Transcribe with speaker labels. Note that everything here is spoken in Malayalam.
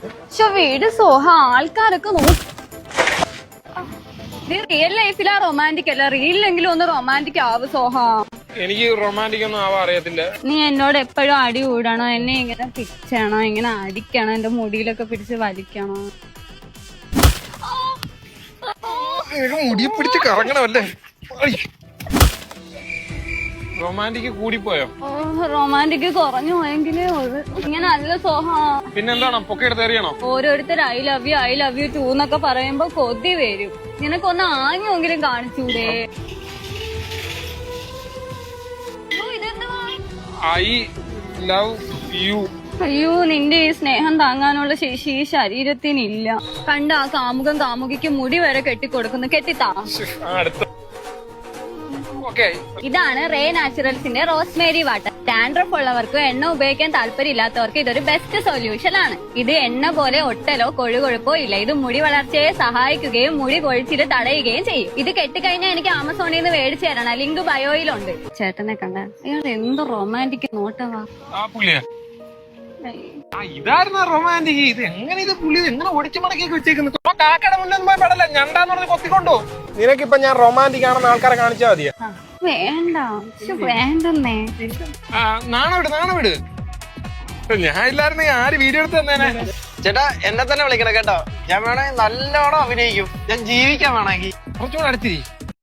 Speaker 1: പക്ഷെ വീട് സോഹ ആൾക്കാരൊക്കെ റിയൽ ലൈഫിലാ റൊമാൻറ്റിക് അല്ല, റീലിലെങ്കിലും ഒന്ന് റൊമാൻറ്റിക് ആവും സോഹ.
Speaker 2: എനിക്ക് റൊമാൻറ്റിക് ഒന്നും ആവാൻ അറിയത്തില്ല.
Speaker 1: നീ എന്നോട് എപ്പോഴും അടി കൂടണോ, എന്നെ ഇങ്ങനെ പിടിച്ചണോ, ഇങ്ങനെ അടിക്കണോ, എന്റെ മുടിയിലൊക്കെ പിടിച്ച് വലിക്കണോ?
Speaker 2: മുടിയെ പിടിച്ച് കറങ്ങണമല്ലേ? റൊമാൻറ്റിക് കൂടിപ്പോയോ?
Speaker 1: റൊമാൻറ്റിക് കുറഞ്ഞു പോയെങ്കിലേ ഇങ്ങനെ അല്ല സോഹ.
Speaker 2: പിന്നെന്താണ് പൊക്കെടുത്ത് എറിയണോ?
Speaker 1: ഓരോരുത്തർ ഐ ലവ് യു 2 എന്നൊക്കെ പറയുമ്പോ കൊതി വരും. നിനക്കൊന്ന് ആഞ്ഞെങ്കിലും കാണിച്ചൂടെ?
Speaker 2: I love you.
Speaker 1: അയ്യോ, നിന്റെ ഈ സ്നേഹം താങ്ങാനുള്ള ശേഷി ഈ ശരീരത്തിനില്ല. കണ്ട ആ കാമുകൻ കാമുകിക്ക് മുടി വരെ കെട്ടിക്കൊടുക്കുന്നു. കെട്ടിത്താ. ഇതാണ് റേ നാച്ചുറൽസിന്റെ റോസ്മേരി വാട്ടർ. ഡാൻഡ്രഫ് ഉള്ളവർക്കും എണ്ണ ഉപയോഗിക്കാൻ താല്പര്യമില്ലാത്തവർക്ക് ഇതൊരു ബെസ്റ്റ് സൊല്യൂഷൻ ആണ്. ഇത് എണ്ണ പോലെ ഒട്ടലോ കൊഴുകൊഴുപ്പോ ഇല്ല. ഇത് മുടി വളർച്ചയെ സഹായിക്കുകയും മുടി കൊഴിച്ചില് തടയുകയും ചെയ്യും. ഇത് കെട്ടിക്കഴിഞ്ഞാൽ എനിക്ക് ആമസോണിൽ നിന്ന് മേടിച്ചു തരണം. ലിങ്ക് ബയോയിലുണ്ട്. ചേട്ടനെ കണ്ട അയാൾ എന്ത് റൊമാൻറ്റിക് നോട്ടവാ.
Speaker 2: ഇതായിരുന്നു റൊമാൻറ്റിക്. ഇത് എങ്ങനെ ഇത് പുള്ളി എങ്ങനെ ഒടിച്ചു മടക്കി വെച്ചേക്കുന്നു? കാക്കയുടെ മുന്നിൽ പോയി പെടല്ല, ഞണ്ടാന്ന് പറഞ്ഞ് കൊത്തിക്കൊണ്ടു. നിനക്കിപ്പൊ ഞാൻ റൊമാൻറ്റിക് ആണെന്ന് ആൾക്കാരെ കാണിച്ചാ മതിയാ?
Speaker 1: വേണ്ട, വേണ്ടെന്നേ.
Speaker 2: നാണ വിട്. ഞാൻ ഇല്ലായിരുന്നെങ്കിൽ ആര് വീഡിയോ എടുത്ത് തന്നേനെ?
Speaker 3: ചേട്ടാ എന്നെ തന്നെ വിളിക്കണം കേട്ടോ. ഞാൻ വേണമെങ്കിൽ നല്ലോണം അഭിനയിക്കും. ഞാൻ ജീവിക്കാൻ വേണമെങ്കിൽ
Speaker 2: കുറച്ചുകൂടെ അടുത്തിരി.